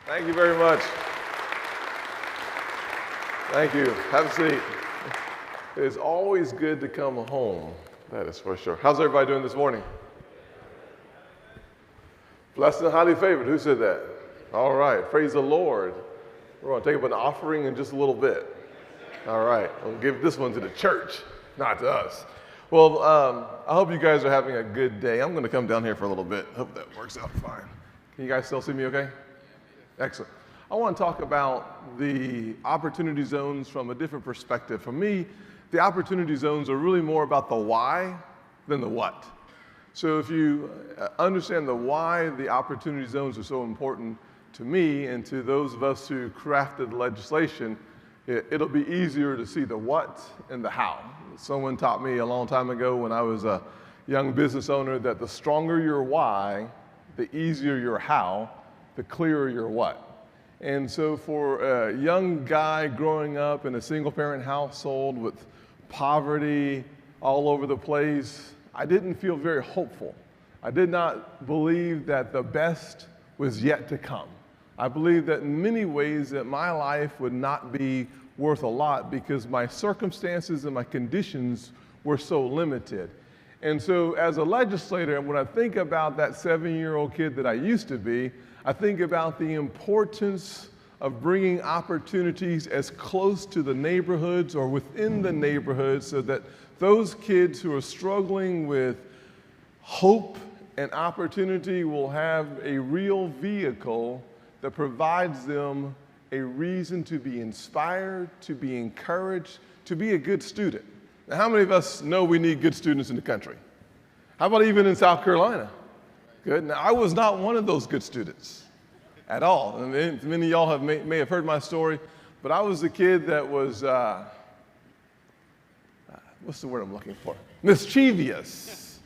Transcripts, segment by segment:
Thank you very much. Thank you. Have a seat. It is always good to come home, that is for sure. How's everybody doing this morning? Blessed and highly favored. Who said that? All right. Praise the Lord. We're going to take up an offering in just a little bit. All right. I'll give this one to the church, not to us. Well, I hope you guys are having a good day. I'm going to come down here for a little bit. Hope that works out fine. Can you guys still see me okay? Excellent. I want to talk about the opportunity zones from a different perspective. For me, the opportunity zones are really more about the why than the what. So if you understand the why the opportunity zones are so important to me and to those of us who crafted legislation, it'll be easier to see the what and the how. Someone taught me a long time ago when I was a young business owner that the stronger your why, the easier your how, the clearer your what. And so for a young guy growing up in a single-parent household with poverty all over the place, I didn't feel very hopeful. I did not believe that the best was yet to come. I believed that in many ways that my life would not be worth a lot because my circumstances and my conditions were so limited. And so as a legislator, when I think about that 7-year-old kid that I used to be, I think about the importance of bringing opportunities as close to the neighborhoods or within the neighborhoods so that those kids who are struggling with hope and opportunity will have a real vehicle that provides them a reason to be inspired, to be encouraged, to be a good student. Now, how many of us know we need good students in the country? How about even in South Carolina? Good. Now, I was not one of those good students at all. And many of y'all may have heard my story, but I was the kid that was, what's the word I'm looking for? Mischievous.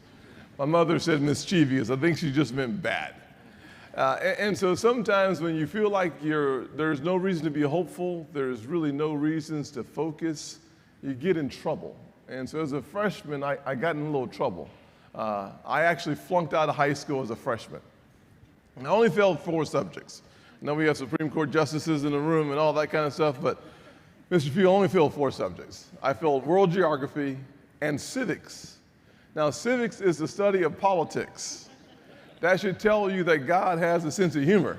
My mother said mischievous. I think she just meant bad. And so sometimes when you feel like there's no reason to be hopeful, there's really no reasons to focus, you get in trouble. And so as a freshman, I got in a little trouble. I actually flunked out of high school as a freshman. And I only failed 4 subjects. I know we have Supreme Court justices in the room and all that kind of stuff, but Mr. Pugh only failed 4 subjects. I failed world geography and civics. Now, civics is the study of politics. That should tell you that God has a sense of humor.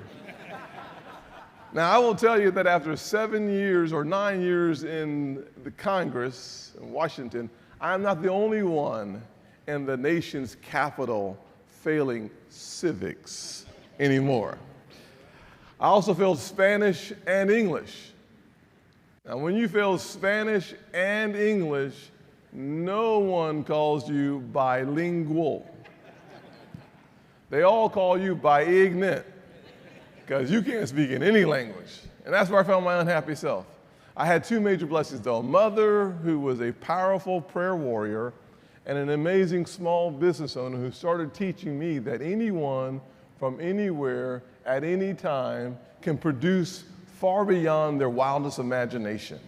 Now, I will tell you that after 7 years or 9 years in the Congress in Washington, I am not the only one in the nation's capital failing civics anymore. I also failed Spanish and English. Now, when you fail Spanish and English, no one calls you bilingual. They all call you bi-ignorant because you can't speak in any language. And that's where I found my unhappy self. I had 2 major blessings, though. A mother who was a powerful prayer warrior and an amazing small business owner who started teaching me that anyone from anywhere at any time can produce far beyond their wildest imagination.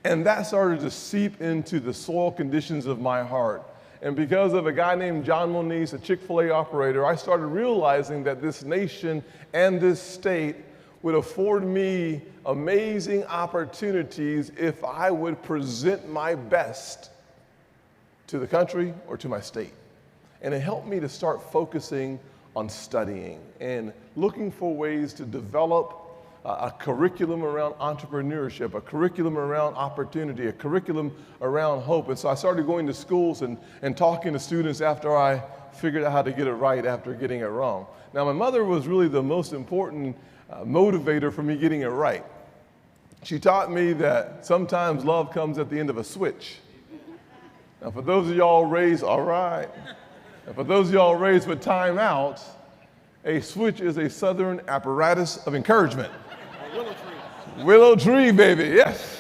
And that started to seep into the soil conditions of my heart. And because of a guy named John Moniz, a Chick-fil-A operator, I started realizing that this nation and this state would afford me amazing opportunities if I would present my best to the country or to my state. And it helped me to start focusing on studying and looking for ways to develop a curriculum around entrepreneurship, a curriculum around opportunity, a curriculum around hope. And so I started going to schools and talking to students after I figured out how to get it right after getting it wrong. Now, my mother was really the most important motivator for me getting it right. She taught me that sometimes love comes at the end of a switch. Now, for those of y'all raised, all right. And for those of y'all raised with time out, a switch is a southern apparatus of encouragement. Willow tree. Willow tree, baby, yes.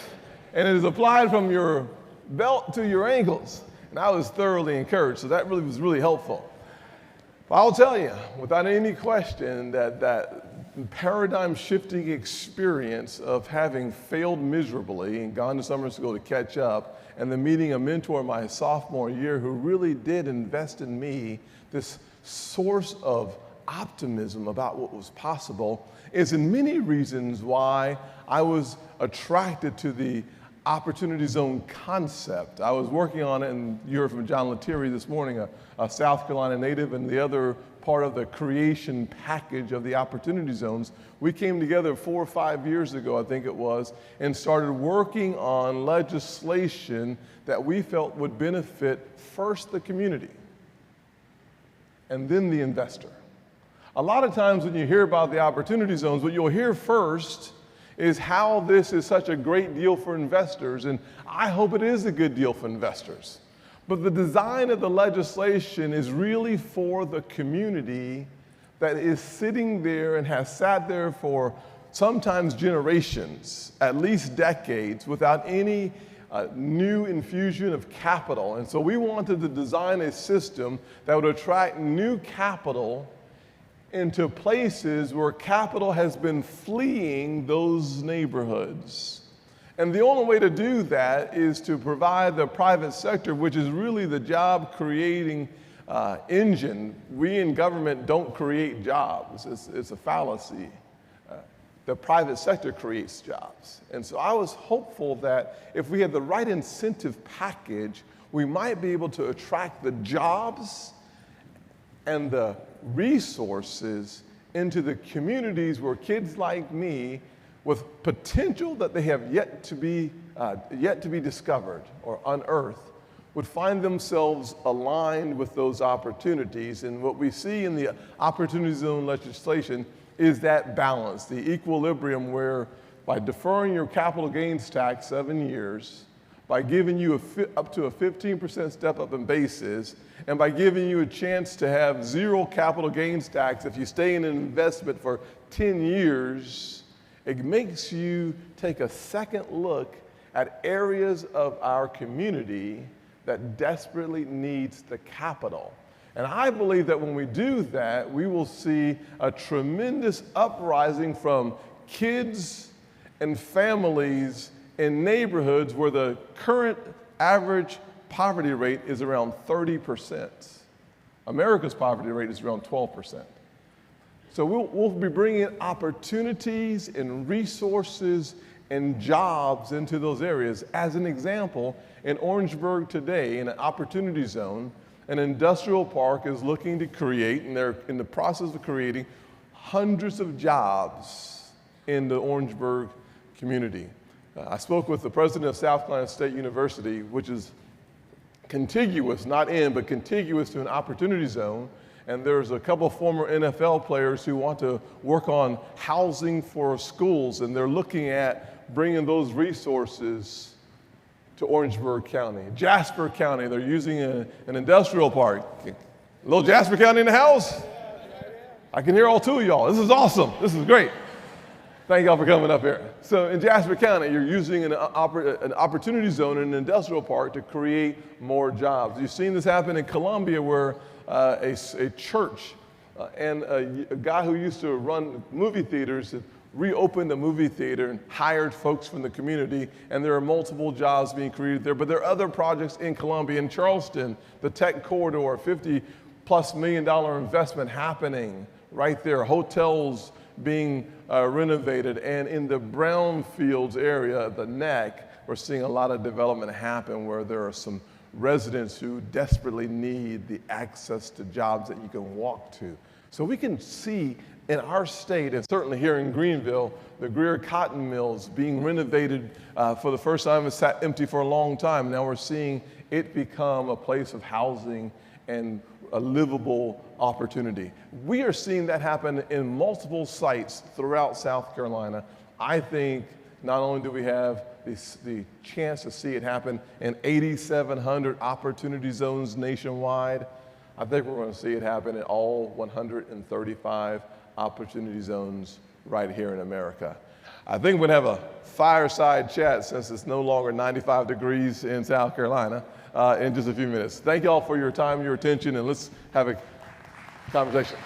And it is applied from your belt to your ankles. And I was thoroughly encouraged, so that really was really helpful. But I'll tell you, without any question, that paradigm-shifting experience of having failed miserably and gone to summer school to catch up, and then meeting a mentor my sophomore year who really did invest in me, this source of optimism about what was possible is in many reasons why I was attracted to the Opportunity Zone concept. I was working on it, and you heard from John Lettieri this morning, a South Carolina native, and the other part of the creation package of the Opportunity Zones. We came together 4 or 5 years ago, I think it was, and started working on legislation that we felt would benefit first the community and then the investor. A lot of times when you hear about the Opportunity Zones, what you'll hear first is how this is such a great deal for investors, and I hope it is a good deal for investors. But the design of the legislation is really for the community that is sitting there and has sat there for sometimes generations, at least decades, without any new infusion of capital. And so we wanted to design a system that would attract new capital into places where capital has been fleeing those neighborhoods. And the only way to do that is to provide the private sector, which is really the job creating engine. We in government don't create jobs. It's a fallacy. The private sector creates jobs. And so I was hopeful that if we had the right incentive package, we might be able to attract the jobs and the resources into the communities where kids like me with potential that they have yet to be discovered or unearthed would find themselves aligned with those opportunities. And what we see in the Opportunity Zone legislation is that balance, the equilibrium where by deferring your capital gains tax 7 years, by giving you up to a 15% step up in basis, and by giving you a chance to have zero capital gains tax if you stay in an investment for 10 years, it makes you take a second look at areas of our community that desperately needs the capital. And I believe that when we do that, we will see a tremendous uprising from kids and families in neighborhoods where the current average poverty rate is around 30%. America's poverty rate is around 12%. So we'll be bringing opportunities and resources and jobs into those areas. As an example, in Orangeburg today, in an Opportunity Zone, an industrial park is looking to create, and they're in the process of creating, hundreds of jobs in the Orangeburg community. I spoke with the president of South Carolina State University, which is contiguous, not in, but contiguous to an Opportunity Zone. And there's a couple of former NFL players who want to work on housing for schools, and they're looking at bringing those resources to Orangeburg County. Jasper County, they're using an industrial park. Little Jasper County in the house? I can hear all two of y'all. This is awesome. This is great. Thank y'all for coming up here. So in Jasper County, you're using an Opportunity Zone in an industrial park to create more jobs. You've seen this happen in Columbia where a church and a guy who used to run movie theaters reopened a movie theater and hired folks from the community, and there are multiple jobs being created there. But there are other projects in Columbia. In Charleston, the Tech Corridor, $50+ million investment happening right there. Hotels being renovated, and in the brownfields area, the neck, we're seeing a lot of development happen where there are some residents who desperately need the access to jobs that you can walk to. So we can see in our state, and certainly here in Greenville, the Greer Cotton Mills being renovated for the first time. It's sat empty for a long time. Now we're seeing it become a place of housing and a livable opportunity. We are seeing that happen in multiple sites throughout South Carolina. I think not only do we have the chance to see it happen in 8,700 Opportunity Zones nationwide, I think we're going to see it happen in all 135 Opportunity Zones right here in America. I think we're going to have a fireside chat, since it's no longer 95 degrees in South Carolina, in just a few minutes. Thank you all for your time, your attention, and let's have a conversation.